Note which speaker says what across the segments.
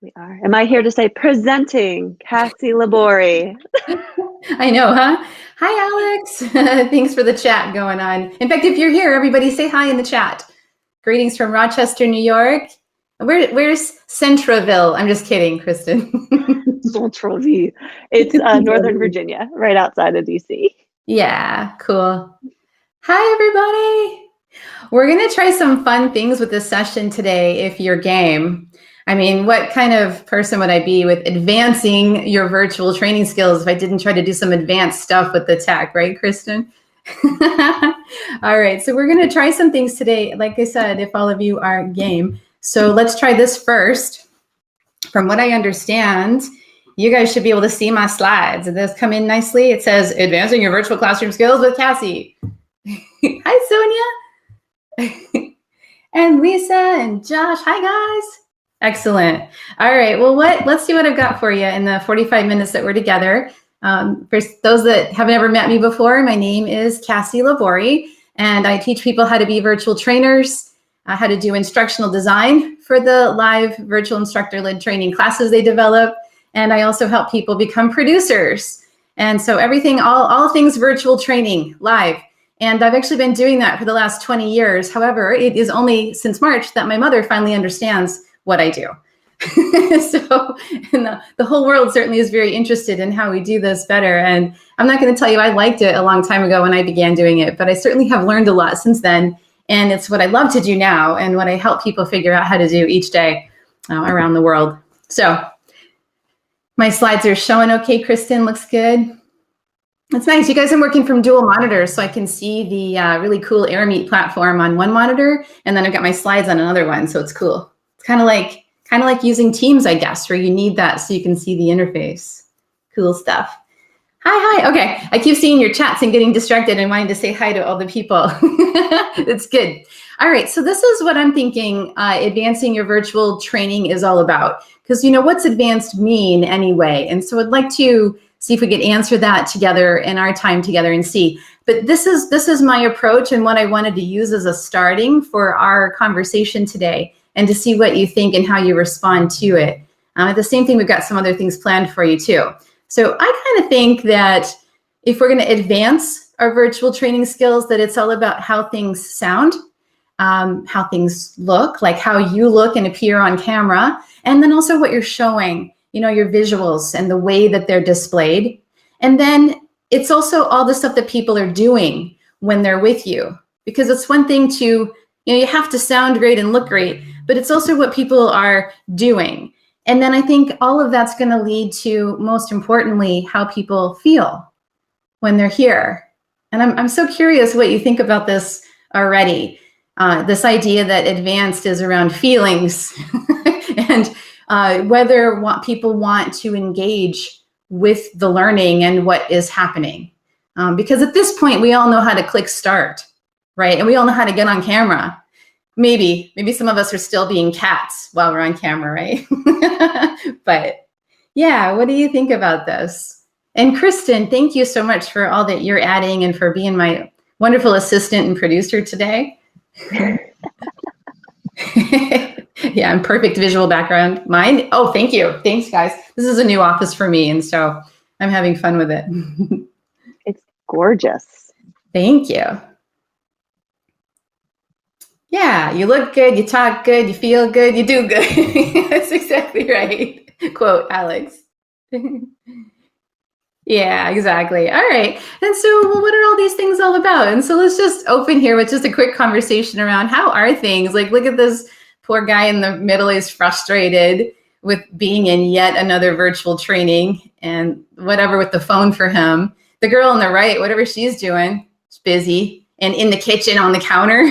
Speaker 1: We are. Am I here to say presenting Kassy LaBorie?
Speaker 2: I know, huh? Hi, Alex. Thanks for the chat going on. In fact, if you're here, everybody say hi in the chat. Greetings from Rochester, New York. Where's Centraville? I'm just kidding, Kristen.
Speaker 1: Centreville. It's Northern Virginia, right outside of DC.
Speaker 2: Yeah, cool. Hi, everybody. We're going to try some fun things with this session today if you're game. I mean, what kind of person would I be with advancing your virtual training skills if I didn't try to do some advanced stuff with the tech, right, Kristen? All right, so we're going to try some things today, like I said, if all of you are game. So let's try this first. From what I understand, you guys should be able to see my slides. Did those come in nicely? It says, advancing your virtual classroom skills with Kassy. Hi, Sonia. And Lisa and Josh. Hi, guys. Excellent. All right. Well, let's see what I've got for you in the 45 minutes that we're together. For those that have never met me before, my name is Kassy LaBorie, and I teach people how to be virtual trainers, how to do instructional design for the live virtual instructor-led training classes they develop. And I also help people become producers. And so everything, all things virtual training live. And I've actually been doing that for the last 20 years. However, it is only since March that my mother finally understands what I do. So the whole world certainly is very interested in how we do this better. And I'm not going to tell you I liked it a long time ago when I began doing it, but I certainly have learned a lot since then. And it's what I love to do now and what I help people figure out how to do each day around the world. So my slides are showing okay, Kristen, looks good. That's nice. You guys are working from dual monitors, so I can see the really cool AirMeet platform on one monitor, and then I've got my slides on another one, so it's cool. It's kind of like using Teams, I guess, where you need that so you can see the interface. Cool stuff. Hi. Okay, I keep seeing your chats and getting distracted and wanting to say hi to all the people. That's good. All right, so this is what I'm thinking advancing your virtual training is all about. Because, you know, what's advanced mean anyway? And so I'd like to see if we could answer that together in our time together and see. But this is my approach and what I wanted to use as a starting for our conversation today, and to see what you think and how you respond to it. At the same thing, we've got some other things planned for you too. So I kind of think that if we're going to advance our virtual training skills, that it's all about how things sound, how things look, like how you look and appear on camera, and then also what you're showing, you know, your visuals and the way that they're displayed. And then it's also all the stuff that people are doing when they're with you, because it's one thing to, you know, you have to sound great and look great, but it's also what people are doing. And then I think all of that's going to lead to, most importantly, how people feel when they're here. And I'm so curious what you think about this already. This idea that advanced is around feelings and whether people want to engage with the learning and what is happening. Because at this point, we all know how to click start, right? And we all know how to get on camera. Maybe some of us are still being cats while we're on camera, right? But yeah, what do you think about this? And Kristen, thank you so much for all that you're adding and for being my wonderful assistant and producer today. Yeah, and perfect visual background. Mine? Oh, thank you. Thanks, guys. This is a new office for me, and so I'm having fun with it.
Speaker 1: It's gorgeous.
Speaker 2: Thank you. Yeah, you look good, you talk good, you feel good, you do good. That's exactly right. Quote, Alex. Yeah, exactly. All right. And so, well, what are all these things all about? And so let's just open here with just a quick conversation around how are things? Like, look at this poor guy in the middle. He's frustrated with being in yet another virtual training and whatever with the phone for him. The girl on the right, whatever she's doing, she's busy and in the kitchen on the counter.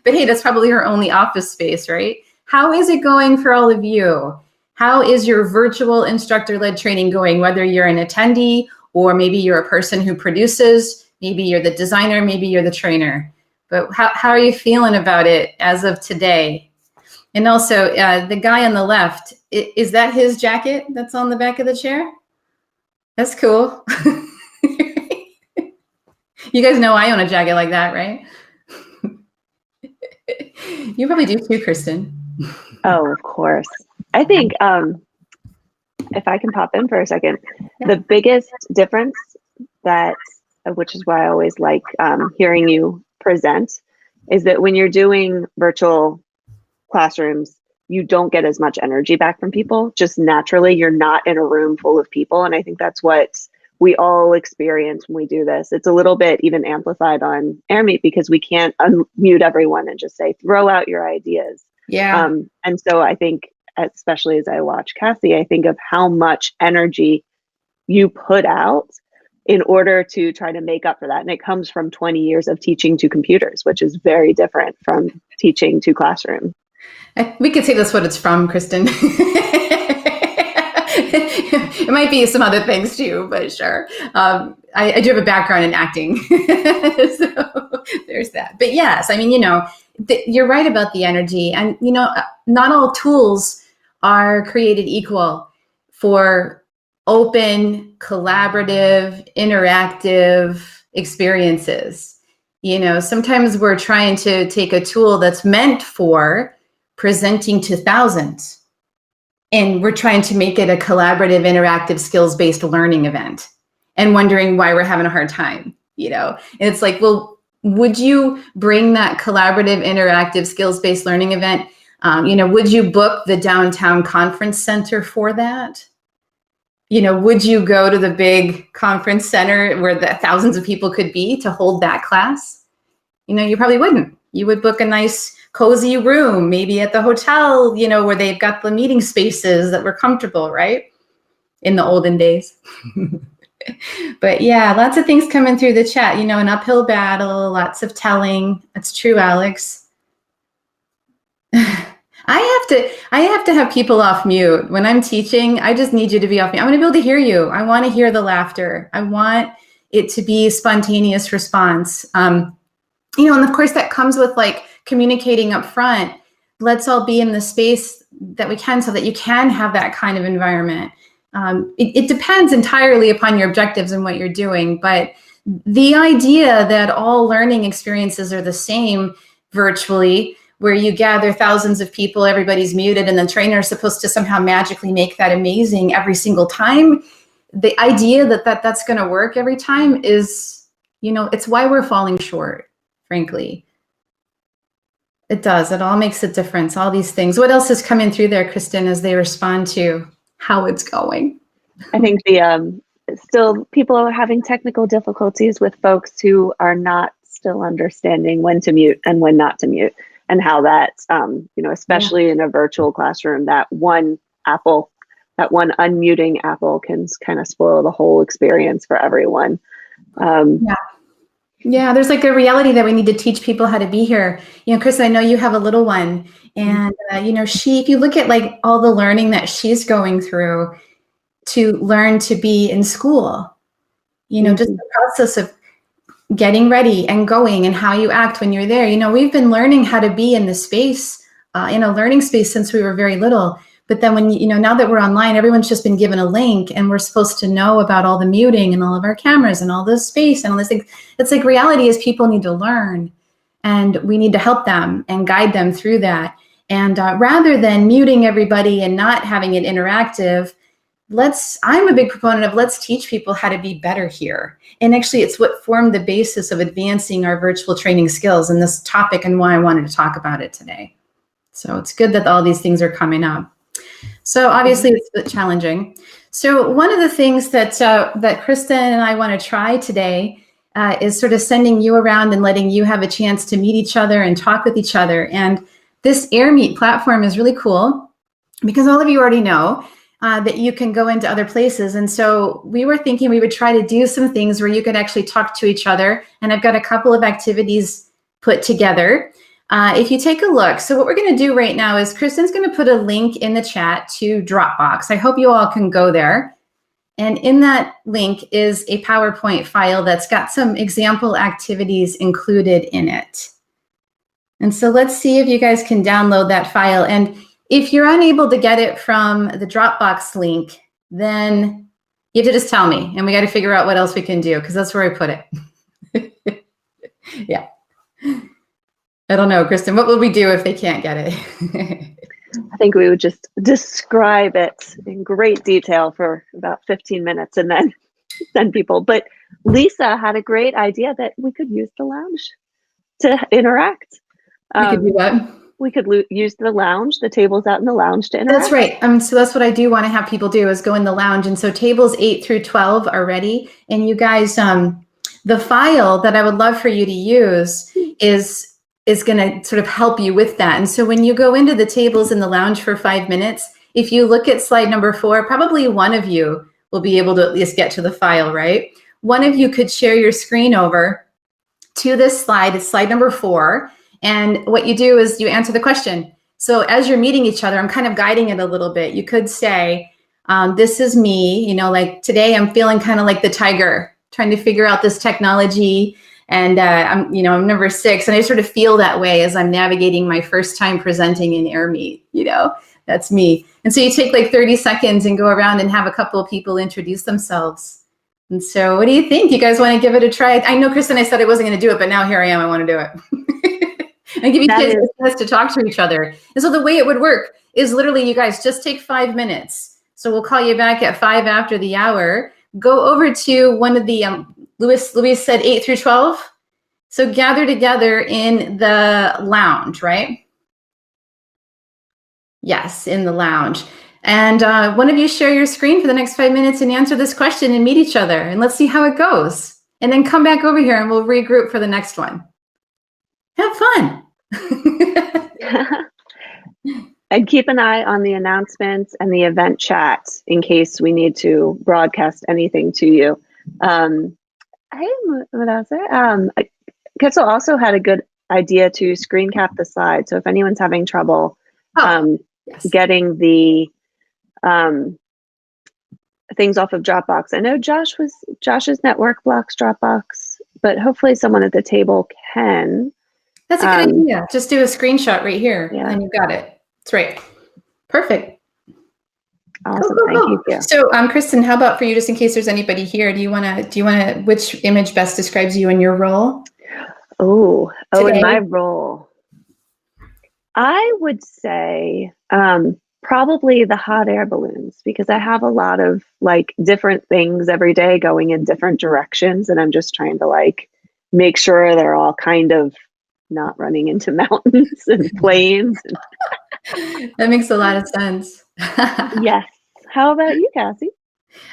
Speaker 2: But hey, that's probably her only office space, right? How is it going for all of you? How is your virtual instructor-led training going, whether you're an attendee or maybe you're a person who produces, maybe you're the designer, maybe you're the trainer. But how are you feeling about it as of today? And also, the guy on the left, is that his jacket that's on the back of the chair? That's cool. You guys know I own a jacket like that, right? You probably do too, Kristen.
Speaker 1: Oh, of course. I think if I can pop in for a second, the biggest difference that, which is why I always like hearing you present, is that when you're doing virtual classrooms, you don't get as much energy back from people. Just naturally, you're not in a room full of people. And I think that's what we all experience when we do this. It's a little bit even amplified on AirMeet because we can't unmute everyone and just say, throw out your ideas.
Speaker 2: Yeah.
Speaker 1: And so I think, especially as I watch Kassy, I think of how much energy you put out in order to try to make up for that. And it comes from 20 years of teaching to computers, which is very different from teaching to classroom.
Speaker 2: We could say that's what it's from, Kristen. It might be some other things too, but sure. I do have a background in acting, so there's that. But yes, I mean, you're right about the energy, and not all tools are created equal for open, collaborative, interactive experiences. Sometimes we're trying to take a tool that's meant for presenting to thousands, and we're trying to make it a collaborative, interactive, skills-based learning event, and wondering why we're having a hard time. And it's like, well, would you bring that collaborative, interactive, skills-based learning event? Would you book the downtown conference center for that? Would you go to the big conference center where the thousands of people could be to hold that class? You probably wouldn't. You would book a nice cozy room, maybe at the hotel, where they've got the meeting spaces that were comfortable, right? In the olden days. But yeah, lots of things coming through the chat, an uphill battle, lots of telling. That's true, Alex. I have to have people off mute. When I'm teaching, I just need you to be off mute. I want to be able to hear you. I want to hear the laughter. I want it to be spontaneous response. And of course that comes with like communicating up front. Let's all be in the space that we can so that you can have that kind of environment. It depends entirely upon your objectives and what you're doing. But the idea that all learning experiences are the same virtually, where you gather thousands of people, everybody's muted, and the trainer is supposed to somehow magically make that amazing every single time. The idea that that's going to work every time is, it's why we're falling short, frankly. It does. It all makes a difference, all these things. What else is coming through there, Kristen, as they respond to how it's going?
Speaker 1: I think still people are having technical difficulties with folks who are not still understanding when to mute and when not to mute. And how that, especially in a virtual classroom, that one unmuting apple can kind of spoil the whole experience for everyone.
Speaker 2: Yeah, there's like a reality that we need to teach people how to be here. Kristen, I know you have a little one, and if you look at like all the learning that she's going through to learn to be in school, just the process of getting ready and going and how you act when you're there. We've been learning how to be in the space, in a learning space since we were very little. But then when, now that we're online, everyone's just been given a link and we're supposed to know about all the muting and all of our cameras and all the space and all these things. It's like reality is people need to learn, and we need to help them and guide them through that. And rather than muting everybody and not having it interactive, I'm a big proponent of let's teach people how to be better here. And actually, it's what formed the basis of advancing our virtual training skills in this topic and why I wanted to talk about it today. So it's good that all these things are coming up. So obviously, it's a bit challenging. So one of the things that Kristen and I want to try today is sort of sending you around and letting you have a chance to meet each other and talk with each other. And this AirMeet platform is really cool because all of you already know that you can go into other places. And so we were thinking we would try to do some things where you could actually talk to each other. And I've got a couple of activities put together. If you take a look, so what we're going to do right now is Kristen's going to put a link in the chat to Dropbox. I hope you all can go there. And in that link is a PowerPoint file that's got some example activities included in it. And so let's see if you guys can download that file. And if you're unable to get it from the Dropbox link, then you have to just tell me, and we got to figure out what else we can do because that's where I put it. Yeah. I don't know, Kristen, what will we do if they can't get it?
Speaker 1: think we would just describe it in great detail for about 15 minutes and then send people. But Lisa had a great idea that we could use the lounge to interact.
Speaker 2: We could do that.
Speaker 1: We could use the lounge, the tables out in the lounge to interact.
Speaker 2: That's right. So that's what I do want to have people do, is go in the lounge. And so tables 8 through 12 are ready. And you guys, the file that I would love for you to use is going to sort of help you with that. And so when you go into the tables in the lounge for 5 minutes, if you look at slide number 4, probably one of you will be able to at least get to the file, right? One of you could share your screen over to this slide. It's slide number 4. And what you do is you answer the question. So as you're meeting each other, I'm kind of guiding it a little bit. You could say, this is me, you know, like today I'm feeling kind of like the tiger, trying to figure out this technology. And I'm number 6. And I sort of feel that way as I'm navigating my first time presenting in Air Meet, you know, that's me. And so you take like 30 seconds and go around and have a couple of people introduce themselves. And so what do you think? You guys want to give it a try? I know, Kristen, I said I wasn't going to do it, but now here I am. I want to do it. And give you kids a chance to talk to each other. And so the way it would work is literally you guys just take 5 minutes. So we'll call you back at 5 after the hour. Go over to one of the, Louise said 8 through 12. So gather together in the lounge, right? Yes, in the lounge. And one of you share your screen for the next 5 minutes and answer this question and meet each other. And let's see how it goes. And then come back over here and we'll regroup for the next one. Have fun.
Speaker 1: And keep an eye on the announcements and the event chat in case we need to broadcast anything to you. Hey, Madasa. Kassy also had a good idea to screen cap the slide. So if anyone's having trouble
Speaker 2: yes.
Speaker 1: getting the things off of Dropbox, I know Josh's network blocks Dropbox, but hopefully someone at the table can.
Speaker 2: That's a good idea. Just do a screenshot right here,
Speaker 1: yeah.
Speaker 2: and you've got it. That's right. Perfect.
Speaker 1: Awesome.
Speaker 2: Cool.
Speaker 1: Thank you.
Speaker 2: So, Kristen, how about for you, just in case there's anybody here, do you want to, which image best describes you in your role?
Speaker 1: Oh, in my role, I would say probably the hot air balloons, because I have a lot of like different things every day going in different directions, and I'm just trying to like make sure they're all kind of not running into mountains and plains.
Speaker 2: That makes a lot of sense.
Speaker 1: Yes. How about you, Kassy?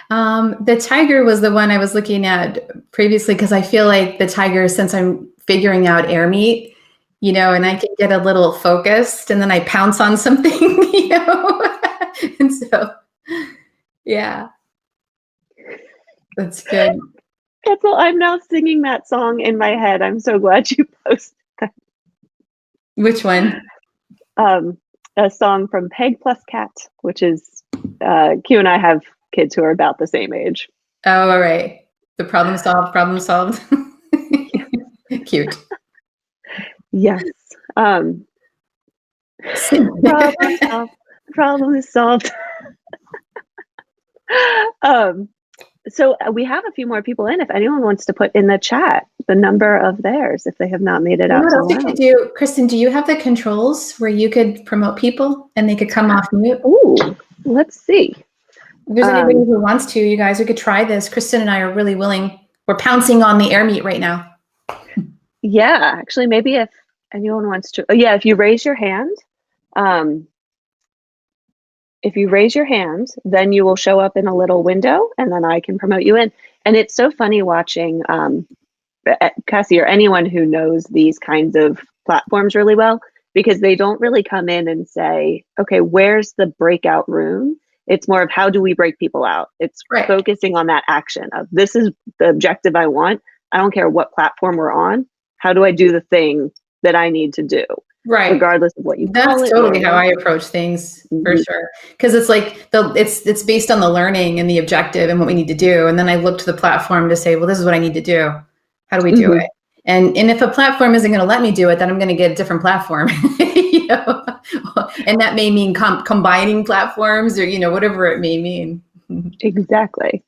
Speaker 2: The tiger was the one I was looking at previously, because I feel like the tiger, since I'm figuring out Air Meet, you know, and I can get a little focused and then I pounce on something, you know, and so, yeah, that's good.
Speaker 1: That's all. I'm now singing that song in my head. I'm so glad you posted that.
Speaker 2: Which one?
Speaker 1: A song from Peg Plus Cat, which is Q and I have kids who are about the same age.
Speaker 2: Oh, all right. The problem solved. Cute.
Speaker 1: Yes. Problem is solved. So we have a few more people in. If anyone wants to put in the chat the number of theirs, if they have not made it out.
Speaker 2: What else could do, Kristen? Do you have the controls where you could promote people and they could come off mute?
Speaker 1: Ooh, let's see.
Speaker 2: If there's anybody who wants to, you guys, we could try this. Kristen and I are really willing. We're pouncing on the Air Meet right now.
Speaker 1: Yeah, actually, maybe if anyone wants to. Oh, yeah, if you raise your hand, then you will show up in a little window, and then I can promote you in. And it's so funny watching Kassy or anyone who knows these kinds of platforms really well, because they don't really come in and say, okay, where's the breakout room? It's more of how do we break people out? It's right. Focusing on that action of this is the objective I want. I don't care what platform we're on. How do I do the thing that I need to do? Right. Regardless of what you call it.
Speaker 2: That's totally how I approach things, for sure. Because it's like it's based on the learning and the objective and what we need to do. And then I look to the platform to say, well, this is what I need to do. How do we do it? And if a platform isn't going to let me do it, then I'm going to get a different platform. You know? And that may mean combining platforms, or you know, whatever it may mean.
Speaker 1: Exactly.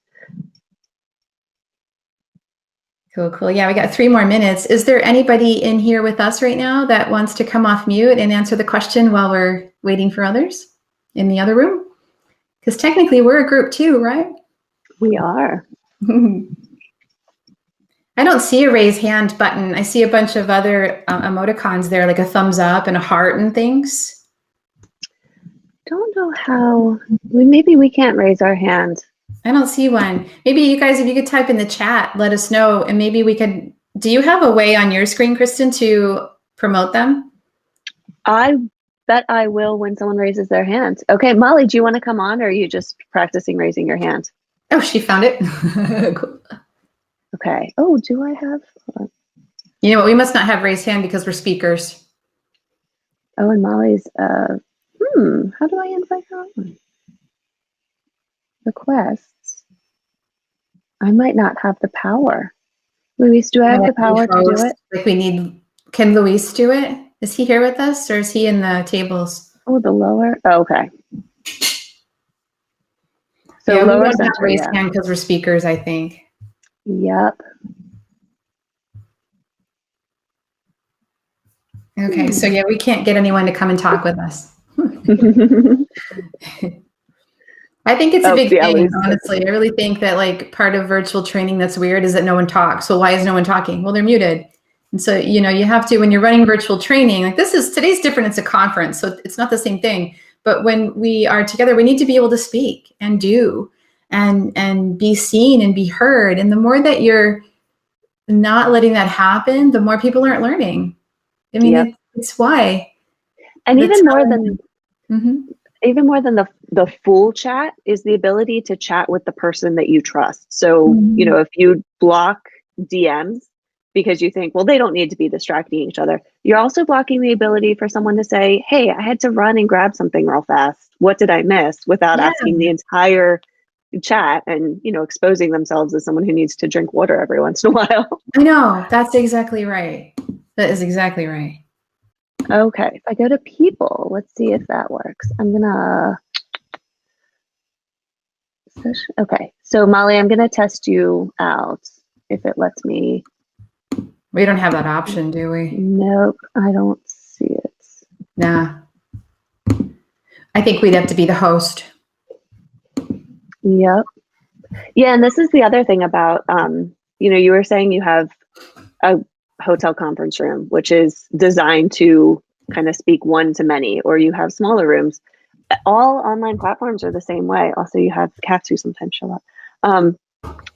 Speaker 2: Cool. Yeah, we got 3 more minutes. Is there anybody in here with us right now that wants to come off mute and answer the question while we're waiting for others in the other room? Because technically we're a group too, right?
Speaker 1: We are.
Speaker 2: I don't see a raise hand button. I see a bunch of other emoticons there, like a thumbs up and a heart and things.
Speaker 1: Don't know how. Maybe we can't raise our hand.
Speaker 2: I don't see one. Maybe you guys, if you could type in the chat, let us know, and maybe we could. Do you have a way on your screen, Kristen, to promote them?
Speaker 1: I bet I will when someone raises their hand. Okay, Molly, do you want to come on, or are you just practicing raising your hand?
Speaker 2: Oh, she found it. Cool.
Speaker 1: Okay. Oh, do I have?
Speaker 2: You know what? We must not have raised hand because we're speakers.
Speaker 1: Oh, and Molly's. How do I invite her on? Requests. I might not have the power. Luis, do I have the power to do it?
Speaker 2: Like we need. Can Luis do it? Is he here with us, or is he in the tables?
Speaker 1: Oh, the lower. Oh, okay. So
Speaker 2: yeah,
Speaker 1: lower
Speaker 2: we don't
Speaker 1: center,
Speaker 2: have raised hand because we're speakers, I think.
Speaker 1: Yep.
Speaker 2: Okay, so yeah, we can't get anyone to come and talk with us. I think it's a big thing, honestly. I really think that like part of virtual training that's weird is that no one talks. So why is no one talking? Well, they're muted. And so, you know, you have to, when you're running virtual training, like today's different, it's a conference, so it's not the same thing. But when we are together, we need to be able to speak and do and be seen and be heard. And the more that you're not letting that happen, the more people aren't learning. I mean, it's why.
Speaker 1: And even more than the full chat is the ability to chat with the person that you trust. So, you know, if you block DMs because you think, well, they don't need to be distracting each other, you're also blocking the ability for someone to say, hey, I had to run and grab something real fast. What did I miss? Without asking the entire chat and, you know, exposing themselves as someone who needs to drink water every once in a while.
Speaker 2: I know, that's exactly right. That is exactly right.
Speaker 1: Okay, if I go to people, let's see if that works. I'm gonna, okay, so Molly, I'm gonna test you out if it lets me.
Speaker 2: We don't have that option, do we?
Speaker 1: Nope, I don't see it.
Speaker 2: Nah. I think we'd have to be the host.
Speaker 1: Yep. Yeah, and this is the other thing about, you know, you were saying you have a hotel conference room, which is designed to kind of speak one to many, or you have smaller rooms. All online platforms are the same way. Also, you have cats who sometimes show up.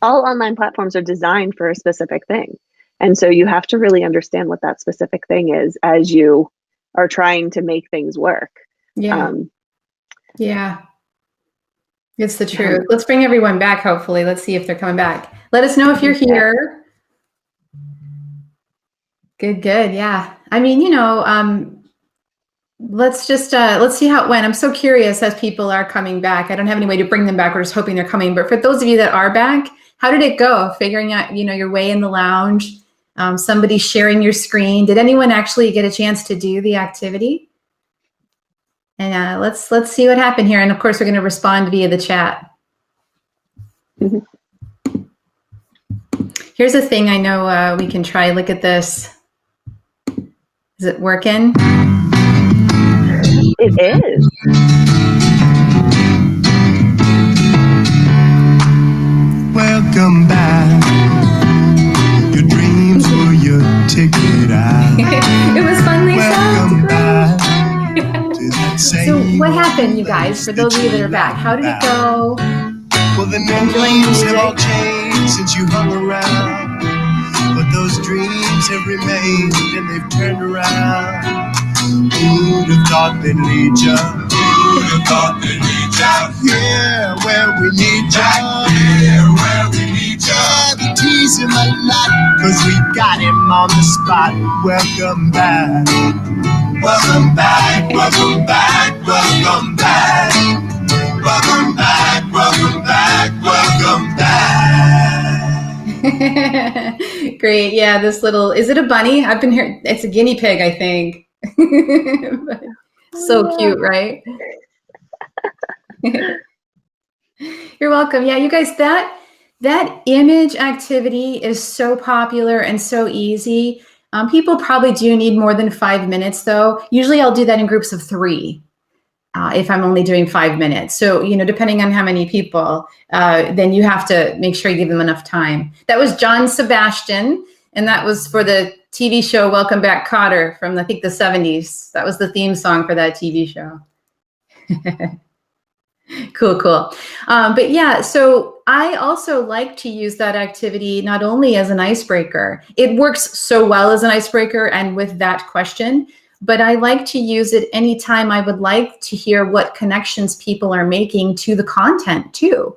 Speaker 1: All online platforms are designed for a specific thing. And so you have to really understand what that specific thing is as you are trying to make things work.
Speaker 2: Yeah. Yeah. It's the truth. Let's bring everyone back, hopefully. Let's see if they're coming back. Let us know if you're here. Good, good. Yeah. I mean, you know, let's just, let's see how it went. I'm so curious as people are coming back. I don't have any way to bring them back. We're just hoping they're coming. But for those of you that are back, how did it go? Figuring out, you know, your way in the lounge, somebody sharing your screen. Did anyone actually get a chance to do the activity? And let's see what happened here. And of course, we're going to respond via the chat. Here's a thing I know we can try. Look at this. Is it working?
Speaker 1: It is.
Speaker 3: Welcome back. Your dreams were your ticket out.
Speaker 2: It was fun, Lisa.
Speaker 3: Welcome back.
Speaker 2: So what happened, you guys, for those of you that are back? How did it go?
Speaker 3: Well, the names have all changed since you hung around, but those dreams have remained and they've turned around. Who'd have thought they'd lead ya? Who'd have thought they'd lead ya? Here where we need ya. Here where we need ya. The tease him a lot, 'cause we got him on the spot. Welcome back. Welcome back, welcome back, welcome back. Welcome back, welcome back, welcome back.
Speaker 2: Great. Yeah, this little, is it a bunny? I've been here. It's a guinea pig, I think. So cute, right? You're welcome. Yeah, you guys, that image activity is so popular and so easy. People probably do need more than 5 minutes, though. Usually I'll do that in groups of 3. if I'm only doing 5 minutes. So, depending on how many people, then you have to make sure you give them enough time. That was John Sebastian, and that was for the TV show Welcome Back, Kotter from, I think, the 70s. That was the theme song for that TV show. Cool. But yeah, so I also like to use that activity not only as an icebreaker. It works so well as an icebreaker and with that question, but I like to use it anytime I would like to hear what connections people are making to the content too.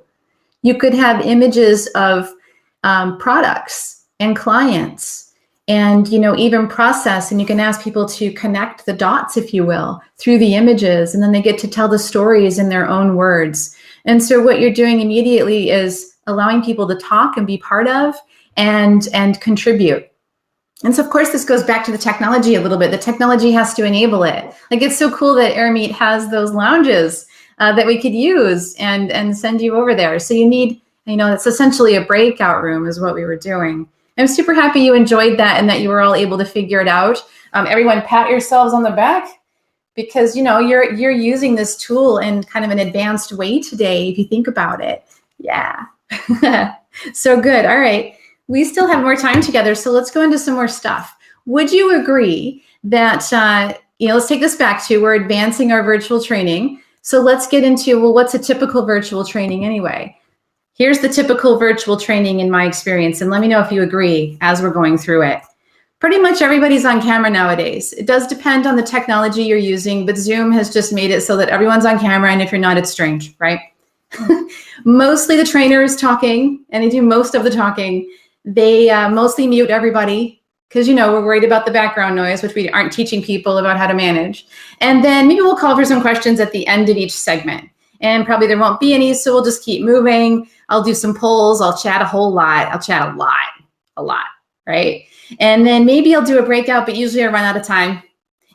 Speaker 2: You could have images of products and clients and, even process, and you can ask people to connect the dots, if you will, through the images, and then they get to tell the stories in their own words. And so what you're doing immediately is allowing people to talk and be part of and contribute. And so, of course, this goes back to the technology a little bit. The technology has to enable it. Like, it's so cool that AirMeet has those lounges that we could use and send you over there. So you need, it's essentially a breakout room is what we were doing. I'm super happy you enjoyed that and that you were all able to figure it out. Everyone pat yourselves on the back because, you're using this tool in kind of an advanced way today, if you think about it. Yeah. So good. All right. We still have more time together, so let's go into some more stuff. Would you agree that, let's take this back to, we're advancing our virtual training. So let's get into, well, what's a typical virtual training anyway? Here's the typical virtual training in my experience, and let me know if you agree as we're going through it. Pretty much everybody's on camera nowadays. It does depend on the technology you're using, but Zoom has just made it so that everyone's on camera, and if you're not, it's strange, right? Mostly the trainer is talking, and they do most of the talking. They mostly mute everybody because, we're worried about the background noise, which we aren't teaching people about how to manage. And then maybe we'll call for some questions at the end of each segment. And probably there won't be any, so we'll just keep moving. I'll do some polls. I'll chat a whole lot. I'll chat a lot, right? And then maybe I'll do a breakout, but usually I run out of time.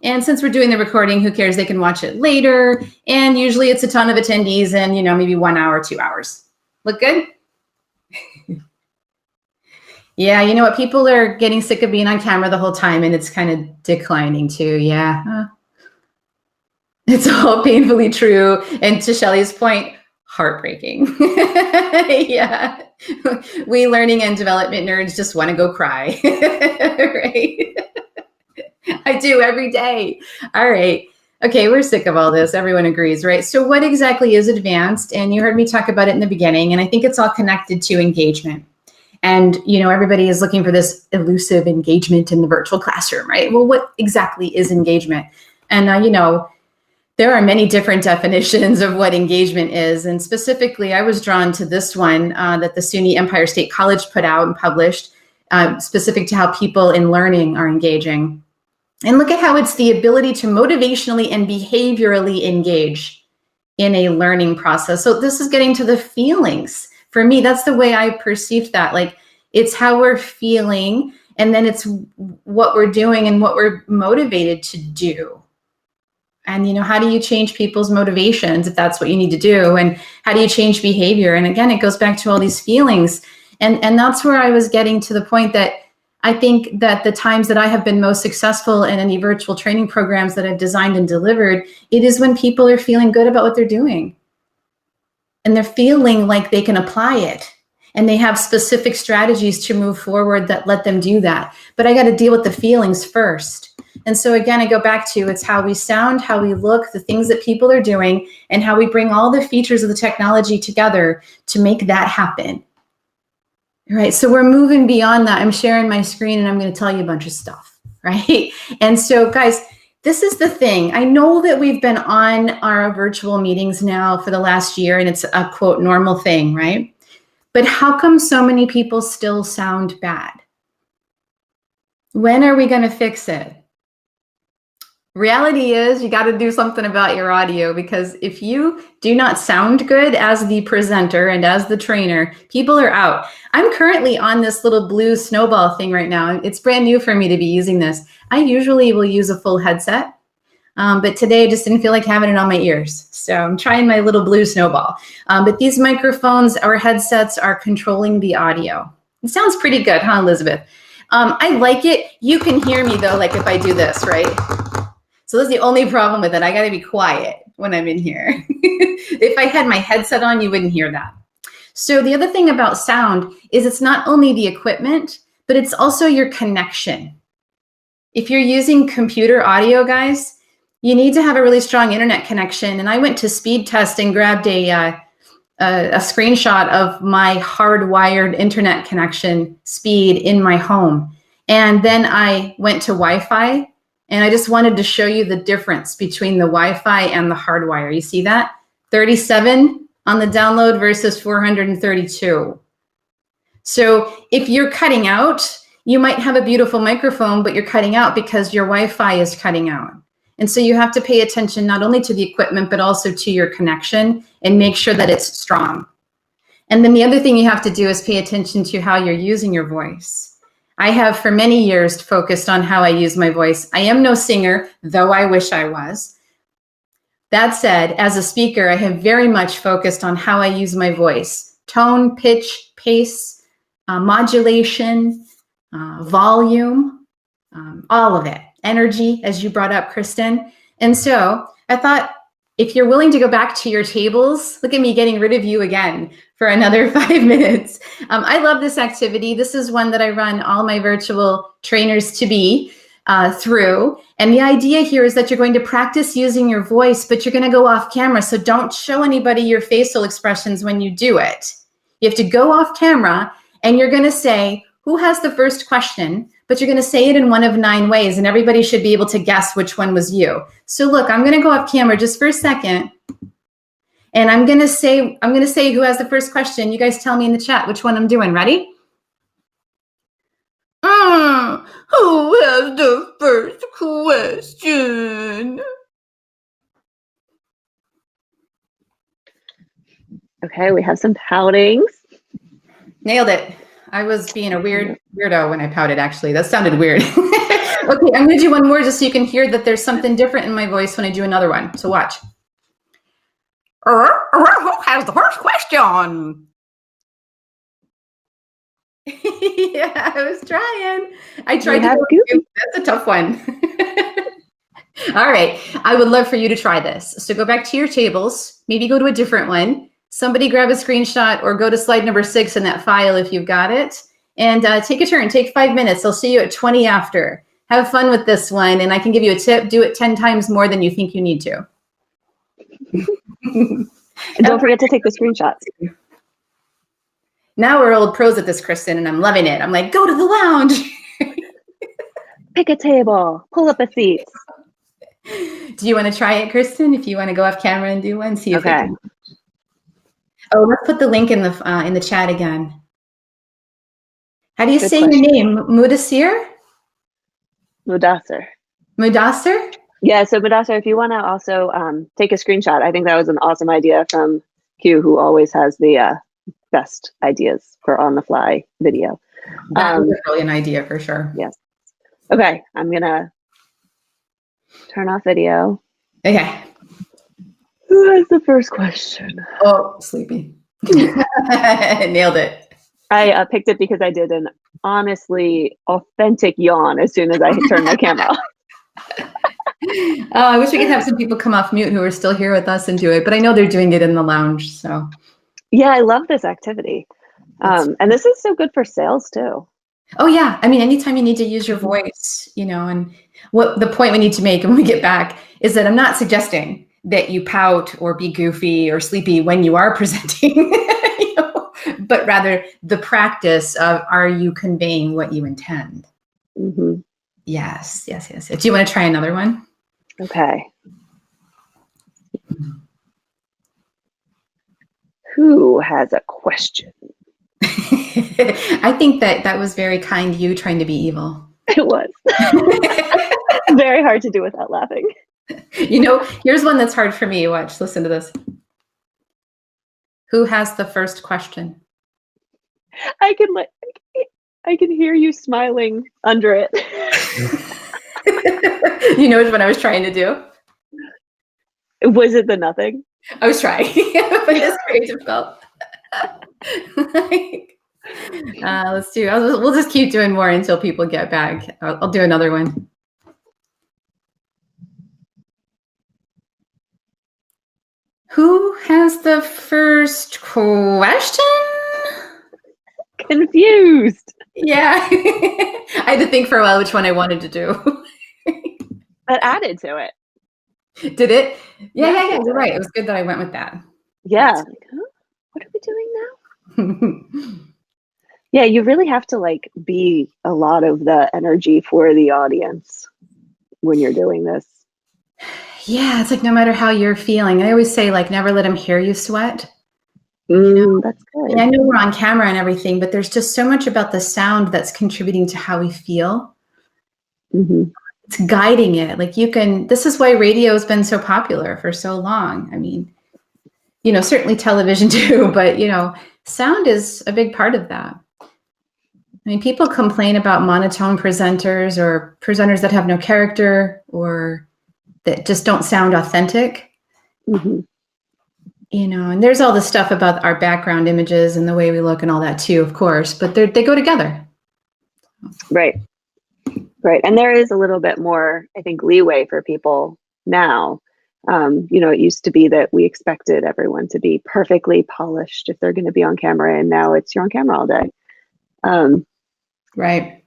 Speaker 2: And since we're doing the recording, who cares? They can watch it later. And usually it's a ton of attendees and, maybe 1 hour, 2 hours. Look good? Yeah, you know what? People are getting sick of being on camera the whole time, and it's kind of declining too. Yeah. It's all painfully true. And to Shelley's point, heartbreaking. Yeah. We learning and development nerds just want to go cry. Right? I do every day. All right. Okay, we're sick of all this. Everyone agrees, right? So what exactly is advanced? And you heard me talk about it in the beginning, and I think it's all connected to engagement. And, everybody is looking for this elusive engagement in the virtual classroom, right? Well, what exactly is engagement? And, there are many different definitions of what engagement is. And specifically, I was drawn to this one that the SUNY Empire State College put out and published, specific to how people in learning are engaging. And look at how it's the ability to motivationally and behaviorally engage in a learning process. So this is getting to the feelings. For me, that's the way I perceived that. Like, it's how we're feeling, and then it's what we're doing and what we're motivated to do. And, how do you change people's motivations if that's what you need to do? And how do you change behavior? And again, it goes back to all these feelings. And that's where I was getting to the point that I think that the times that I have been most successful in any virtual training programs that I've designed and delivered, it is when people are feeling good about what they're doing. And they're feeling like they can apply it. And they have specific strategies to move forward that let them do that. But I got to deal with the feelings first. And so again, I go back to, it's how we sound, how we look, the things that people are doing, and how we bring all the features of the technology together to make that happen. All right, so we're moving beyond that. I'm sharing my screen and I'm going to tell you a bunch of stuff, right? And so guys, this is the thing. I know that we've been on our virtual meetings now for the last year, and it's a quote normal thing, right? But how come so many people still sound bad? When are we going to fix it? Reality is you got to do something about your audio, because if you do not sound good as the presenter and as the trainer, people are out. I'm currently on this little blue snowball thing right now. It's brand new for me to be using this. I usually will use a full headset, but today I just didn't feel like having it on my ears. So I'm trying my little blue snowball. But these microphones or headsets are controlling the audio. It sounds pretty good, huh, Elizabeth? I like it. You can hear me though, like if I do this, right? So that's the only problem with it. I got to be quiet when I'm in here. If I had my headset on, you wouldn't hear that. So the other thing about sound is it's not only the equipment, but it's also your connection. If you're using computer audio, guys, you need to have a really strong internet connection. And I went to Speed Test and grabbed a screenshot of my hardwired internet connection speed in my home. And then I went to Wi-Fi, and I just wanted to show you the difference between the Wi-Fi and the hardwire. You see that? 37 on the download versus 432. So if you're cutting out, you might have a beautiful microphone, but you're cutting out because your Wi-Fi is cutting out. And so you have to pay attention not only to the equipment, but also to your connection and make sure that it's strong. And then the other thing you have to do is pay attention to how you're using your voice. I have for many years focused on how I use my voice. I am no singer, though I wish I was. That said, as a speaker, I have very much focused on how I use my voice. Tone, pitch, pace, modulation, volume, all of it. Energy, as you brought up, Kristen. And so I thought, if you're willing to go back to your tables, look at me getting rid of you again for another 5 minutes. I love this activity. This is one that I run all my virtual trainers to be through. And the idea here is that you're going to practice using your voice, but you're going to go off camera. So don't show anybody your facial expressions when you do it. You have to go off camera and you're going to say, who has the first question? But you're going to say it in one of 9 ways, and everybody should be able to guess which one was you. So look, I'm going to go off camera just for a second, and I'm going to say who has the first question. You guys tell me in the chat which one I'm doing. Ready? Who has the first question?
Speaker 1: Okay, we have some poutings.
Speaker 2: Nailed it. I was being a weirdo when I pouted, actually. That sounded weird. Okay, I'm going to do one more just so you can hear that there's something different in my voice when I do another one. So watch. Who has the first question? Yeah, I was trying. I tried to do. That's a tough one. All right. I would love for you to try this. So go back to your tables. Maybe go to a different one. Somebody grab a screenshot or go to slide number 6 in that file if you've got it. And take a turn. Take 5 minutes. I'll see you at 20 after. Have fun with this one. And I can give you a tip. Do it 10 times more than you think you need to.
Speaker 1: And don't forget to take the screenshots.
Speaker 2: Now we're old pros at this, Kristen, and I'm loving it. I'm like, go to the lounge.
Speaker 1: Pick a table. Pull up a seat.
Speaker 2: Do you want to try it, Kristen? If you want to go off camera and do one, see if
Speaker 1: okay.
Speaker 2: Oh, let's put the link in the chat again. How do you say
Speaker 1: question.
Speaker 2: your name? Mudassir?
Speaker 1: Mudassir.
Speaker 2: Mudassir?
Speaker 1: Yeah, so Mudassir, if you want to also take a screenshot, I think that was an awesome idea from Q, who always has the best ideas for on-the-fly video.
Speaker 2: That was a brilliant idea for sure.
Speaker 1: Yes. Okay, I'm going to turn off video.
Speaker 2: Okay.
Speaker 1: Who has the first question?
Speaker 2: Oh, sleepy. Nailed it.
Speaker 1: I picked it because I did an honestly authentic yawn as soon as I turned my camera off.
Speaker 2: Oh, I wish we could have some people come off mute who are still here with us and do it, but I know they're doing it in the lounge. So
Speaker 1: yeah, I love this activity. And this is so good for sales too.
Speaker 2: Oh yeah. I mean, anytime you need to use your voice, you know, and what the point we need to make when we get back is that I'm not suggesting that you pout or be goofy or sleepy when you are presenting, you know, but rather the practice of, are you conveying what you intend?
Speaker 1: Mm-hmm.
Speaker 2: Yes. Do you want to try another one?
Speaker 1: Okay. Who has a question?
Speaker 2: I think that was very kind, you trying to be evil.
Speaker 1: It was. Very hard to do without laughing.
Speaker 2: You know, here's one that's hard for me. Watch, listen to this. Who has the first question?
Speaker 1: I can hear you smiling under it.
Speaker 2: You know which one I was trying to do?
Speaker 1: Was it the nothing?
Speaker 2: I was trying, but it's very difficult. Let's do. We'll just keep doing more until people get back. I'll do another one. Who has the first question?
Speaker 1: Confused.
Speaker 2: Yeah. I had to think for a while which one I wanted to do.
Speaker 1: That added to it.
Speaker 2: Did it? Yeah,
Speaker 1: Yeah.
Speaker 2: you're right. It was good that I went with that.
Speaker 1: Yeah. Like, huh? What are we doing now? Yeah, you really have to like be a lot of the energy for the audience when you're doing this.
Speaker 2: Yeah, it's like no matter how you're feeling. I always say like never let them hear you sweat. You know?
Speaker 1: That's good.
Speaker 2: I know we're on camera and everything, but there's just so much about the sound that's contributing to how we feel.
Speaker 1: Mm-hmm.
Speaker 2: It's guiding it. Like this is why radio has been so popular for so long. I mean, certainly television too, but sound is a big part of that. I mean, people complain about monotone presenters or presenters that have no character or that just don't sound authentic.
Speaker 1: Mm-hmm.
Speaker 2: And there's all this stuff about our background images and the way we look and all that too, of course, but they go together.
Speaker 1: Right. And there is a little bit more, I think, leeway for people now. It used to be that we expected everyone to be perfectly polished if they're going to be on camera, and now it's you're on camera all day.
Speaker 2: Right.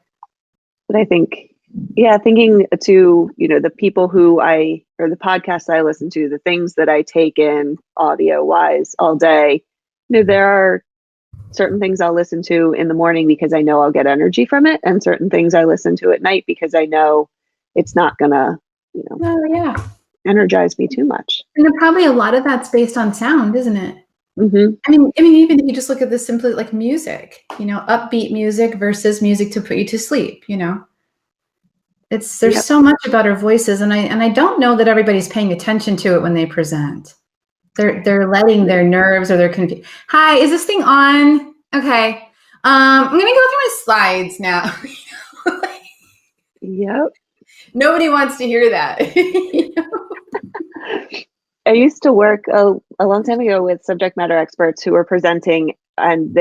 Speaker 1: But I think, thinking to, the people or the podcasts I listen to, the things that I take in audio wise all day, there are certain things I'll listen to in the morning because I know I'll get energy from it, and certain things I listen to at night because I know it's not gonna, energize me too much.
Speaker 2: And probably a lot of that's based on sound, isn't it?
Speaker 1: Mm-hmm.
Speaker 2: I mean, even if you just look at this simply like music, upbeat music versus music to put you to sleep, there's so much about our voices, and I don't know that everybody's paying attention to it when they present. They're letting their nerves or their confusion. Hi, is this thing on? Okay. I'm gonna go through my slides now.
Speaker 1: Yep.
Speaker 2: Nobody wants to hear that.
Speaker 1: I used to work a long time ago with subject matter experts who were presenting, and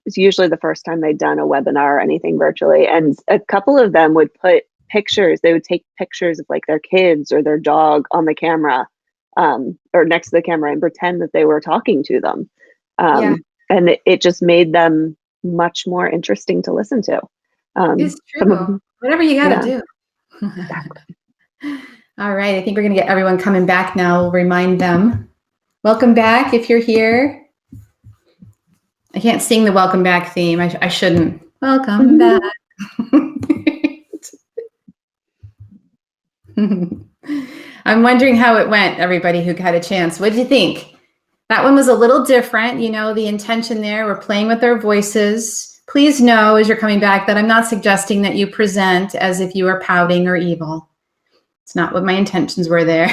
Speaker 1: it's usually the first time they'd done a webinar or anything virtually. And a couple of them would put pictures. They would take pictures of like their kids or their dog on the camera, or next to the camera, and pretend that they were talking to them. And it just made them much more interesting to listen to.
Speaker 2: It's true. Whatever you got to do.
Speaker 1: Exactly.
Speaker 2: All right. I think we're going to get everyone coming back now. We'll remind them. Welcome back if you're here. I can't sing the welcome back theme. I shouldn't. Welcome back. I'm wondering how it went, everybody who had a chance. What did you think? That one was a little different. The intention there, we're playing with our voices. Please know as you're coming back that I'm not suggesting that you present as if you are pouting or evil. It's not what my intentions were there.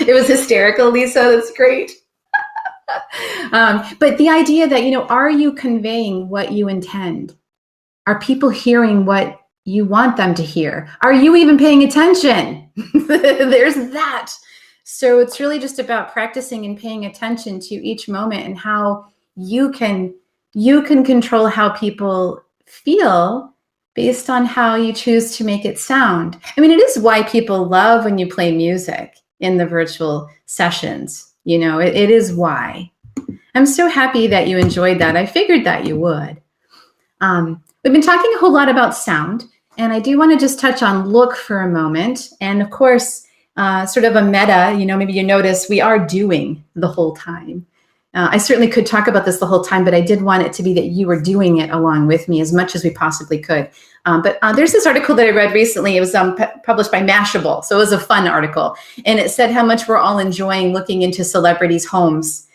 Speaker 2: It was hysterical, Lisa. That's great. But the idea that, are you conveying what you intend? Are people hearing what you want them to hear? Are you even paying attention? There's that. So it's really just about practicing and paying attention to each moment and how you can control how people feel based on how you choose to make it sound. I mean, it is why people love when you play music in the virtual sessions. It is why. I'm so happy that you enjoyed that. I figured that you would. We've been talking a whole lot about sound, and I do want to just touch on look for a moment. And of course, sort of a meta, maybe you notice we are doing the whole time. I certainly could talk about this the whole time, but I did want it to be that you were doing it along with me as much as we possibly could. But there's this article that I read recently. It was published by Mashable, so it was a fun article. And it said how much we're all enjoying looking into celebrities' homes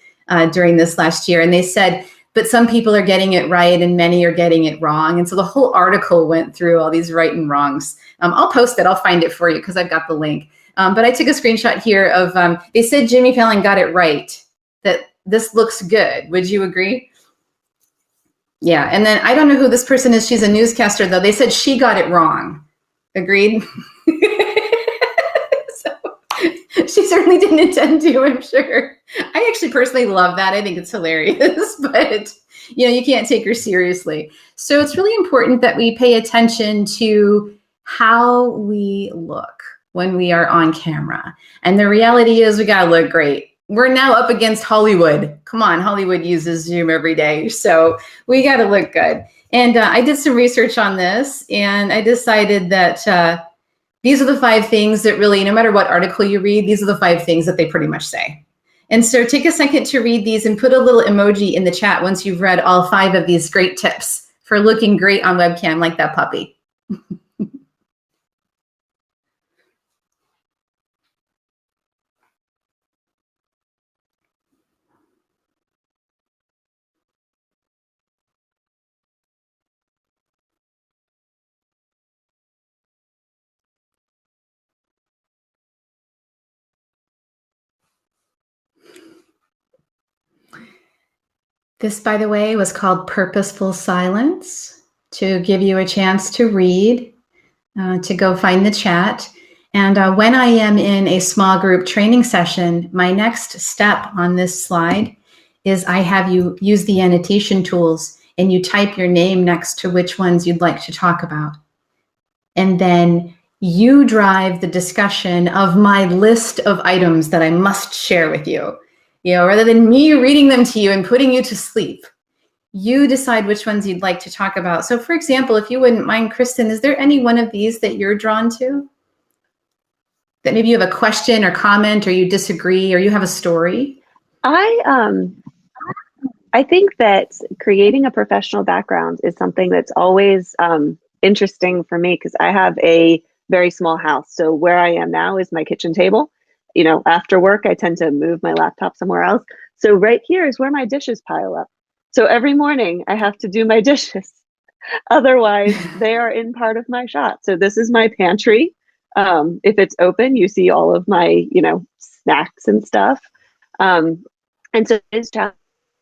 Speaker 2: during this last year. And they said, but some people are getting it right and many are getting it wrong. And so the whole article went through all these right and wrongs. I'll post it. I'll find it for you because I've got the link. But I took a screenshot here of, they said Jimmy Fallon got it right, that this looks good. Would you agree? Yeah. And then I don't know who this person is. She's a newscaster, though. They said she got it wrong. Agreed? So she certainly didn't intend to, I'm sure. I actually personally love that. I think it's hilarious, but you can't take her seriously. So it's really important that we pay attention to how we look when we are on camera. And the reality is we got to look great. we're now up against Hollywood. Come on, Hollywood uses Zoom every day. So we got to look good. And I did some research on this, and I decided that these are the 5 things that really, no matter what article you read, these are the 5 things that they pretty much say. And so take a second to read these and put a little emoji in the chat once you've read all 5 of these great tips for looking great on webcam like that puppy. This, by the way, was called Purposeful Silence, to give you a chance to read, to go find the chat. And when I am in a small group training session, my next step on this slide is I have you use the annotation tools, and you type your name next to which ones you'd like to talk about. And then you drive the discussion of my list of items that I must share with you. Rather than me reading them to you and putting you to sleep, you decide which ones you'd like to talk about. So for example, if you wouldn't mind, Kristen, is there any one of these that you're drawn to? That maybe you have a question or comment, or you disagree, or you have a story?
Speaker 1: I think that creating a professional background is something that's always interesting for me, because I have a very small house. So where I am now is my kitchen table. After work, I tend to move my laptop somewhere else. So right here is where my dishes pile up. So every morning I have to do my dishes. Otherwise, they are in part of my shot. So this is my pantry. If it's open, you see all of my, snacks and stuff. And so it's challenging,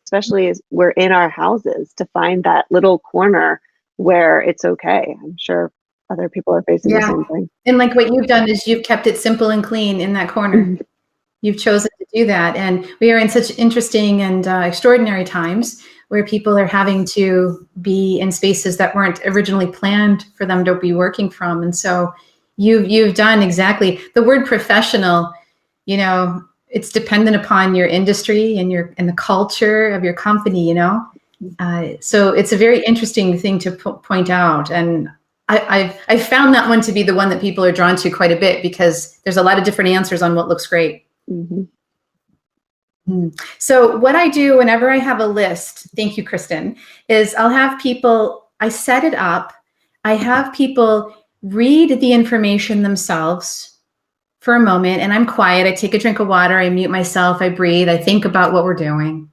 Speaker 1: especially as we're in our houses, to find that little corner where it's okay. I'm sure other people are facing the same thing.
Speaker 2: And like what you've done is you've kept it simple and clean in that corner. You've chosen to do that. And we are in such interesting and extraordinary times where people are having to be in spaces that weren't originally planned for them to be working from. And so you've done exactly the word professional. It's dependent upon your industry and the culture of your company. So it's a very interesting thing to point out. And I've found that one to be the one that people are drawn to quite a bit, because there's a lot of different answers on what looks great. So what I do whenever I have a list, thank you, Kristen, is I'll have people, I set it up, I have people read the information themselves for a moment, and I'm quiet. I take a drink of water, I mute myself, I breathe, I think about what we're doing.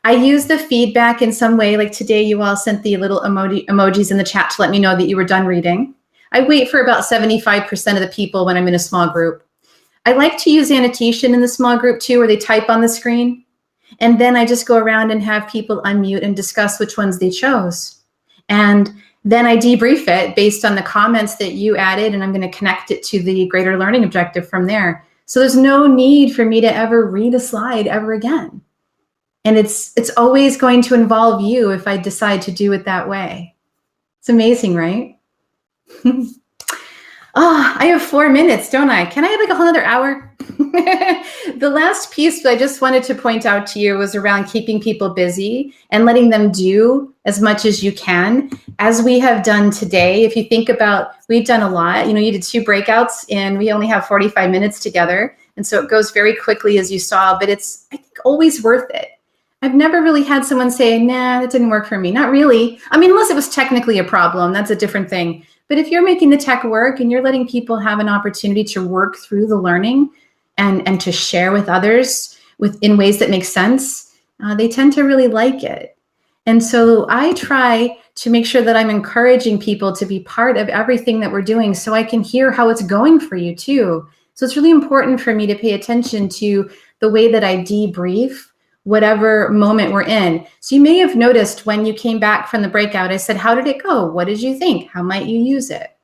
Speaker 2: I use the feedback in some way, like today you all sent the little emojis in the chat to let me know that you were done reading. I wait for about 75% of the people when I'm in a small group. I like to use annotation in the small group too, where they type on the screen. And then I just go around and have people unmute and discuss which ones they chose. And then I debrief it based on the comments that you added, and I'm going to connect it to the greater learning objective from there. So there's no need for me to ever read a slide ever again. And it's always going to involve you if I decide to do it that way. It's amazing, right? I have 4 minutes, don't I? Can I have like a whole other hour? The last piece that I just wanted to point out to you was around keeping people busy and letting them do as much as you can, as we have done today. If you think about, we've done a lot. You did 2 breakouts and we only have 45 minutes together. And so it goes very quickly, as you saw, but it's, I think, always worth it. I've never really had someone say, nah, that didn't work for me. Not really. I mean, unless it was technically a problem, that's a different thing. But if you're making the tech work and you're letting people have an opportunity to work through the learning and to share with others in ways that make sense, they tend to really like it. And so I try to make sure that I'm encouraging people to be part of everything that we're doing, so I can hear how it's going for you too. So it's really important for me to pay attention to the way that I debrief whatever moment we're in. So you may have noticed when you came back from the breakout, I said, how did it go? What did you think? How might you use it?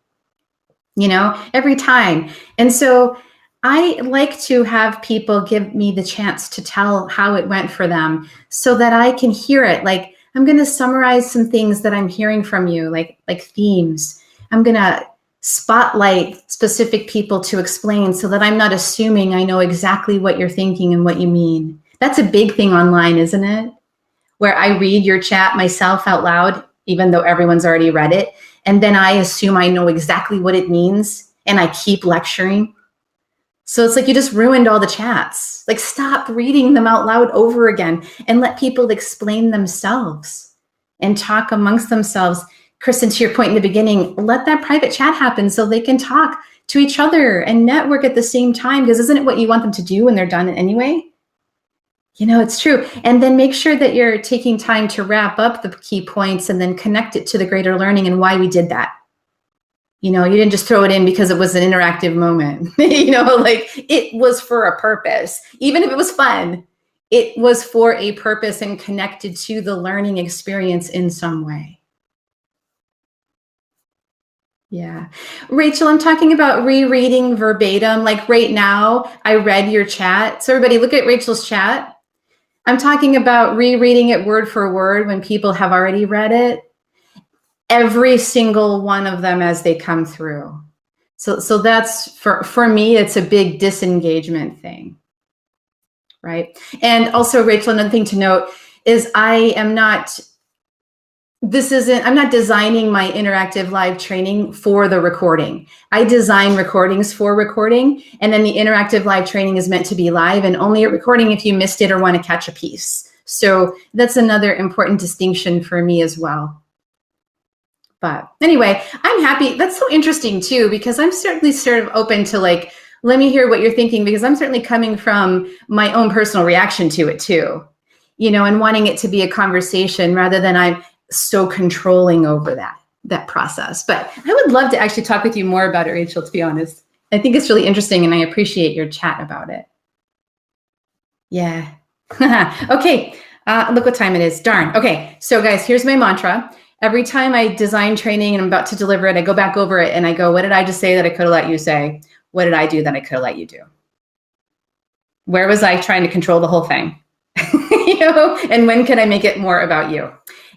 Speaker 2: Every time. And so I like to have people give me the chance to tell how it went for them so that I can hear it. Like, I'm going to summarize some things that I'm hearing from you, like themes. I'm going to spotlight specific people to explain so that I'm not assuming I know exactly what you're thinking and what you mean. That's a big thing online, isn't it? Where I read your chat myself out loud, even though everyone's already read it. And then I assume I know exactly what it means and I keep lecturing. So it's like you just ruined all the chats. Like, stop reading them out loud over again and let people explain themselves and talk amongst themselves. Kristen, to your point in the beginning, let that private chat happen so they can talk to each other and network at the same time, because isn't it what you want them to do when they're done anyway? You know, it's true. And then make sure that you're taking time to wrap up the key points and then connect it to the greater learning and why we did that. You know, you didn't just throw it in because it was an interactive moment. You know, like, it was for a purpose. Even if it was fun, it was for a purpose and connected to the learning experience in some way. Yeah. Rachel, I'm talking about rereading verbatim. Like right now, I read your chat. So everybody look at Rachel's chat. I'm talking about rereading it word for word when people have already read it. Every single one of them as they come through. So that's, for me, it's a big disengagement thing, right? And also, Rachel, another thing to note is I'm not designing my interactive live training for the recording. I design recordings for recording, and then the interactive live training is meant to be live and only a recording if you missed it or want to catch a piece. So that's another important distinction for me as well. But anyway, I'm happy. That's so interesting too, because I'm certainly sort of open to, like, let me hear what you're thinking, because I'm certainly coming from my own personal reaction to it too, you know, and wanting it to be a conversation rather than I'm so controlling over that process. But I would love to actually talk with you more about it, Rachel, to be honest. I think it's really interesting and I appreciate your chat about it. Yeah. Okay. Look what time it is. Darn. Okay. So guys, here's my mantra. Every time I design training and I'm about to deliver it, I go back over it and I go, what did I just say that I could have let you say? What did I do that I could have let you do? Where was I trying to control the whole thing? You know, and when could I make it more about you?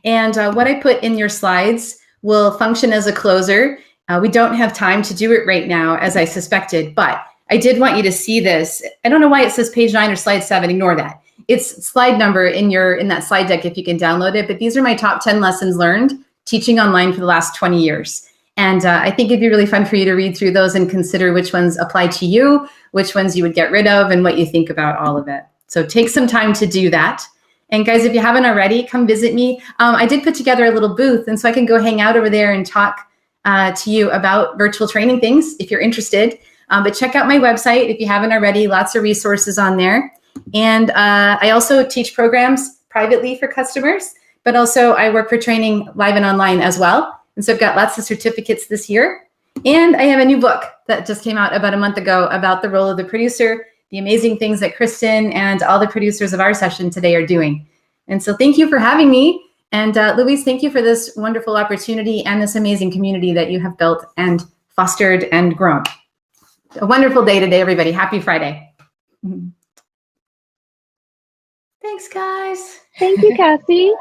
Speaker 2: And what I put in your slides will function as a closer. We don't have time to do it right now, as I suspected, but I did want you to see this. I don't know why it says page 9 or slide 7. Ignore that. It's slide number in that slide deck if you can download it. But these are my top 10 lessons learned teaching online for the last 20 years. And I think it'd be really fun for you to read through those and consider which ones apply to you, which ones you would get rid of, and what you think about all of it. So take some time to do that. And guys, if you haven't already, come visit me. I did put together a little booth, and so I can go hang out over there and talk to you about virtual training things if you're interested. But check out my website if you haven't already. Lots of resources on there. And I also teach programs privately for customers, but also I work for training live and online as well. And so I've got lots of certificates this year. And I have a new book that just came out about a month ago about the role of the producer, the amazing things that Kristen and all the producers of our session today are doing. And so thank you for having me. And Louise, thank you for this wonderful opportunity and this amazing community that you have built and fostered and grown. A wonderful day today, everybody. Happy Friday. Thanks, guys.
Speaker 1: Thank you, Kassy.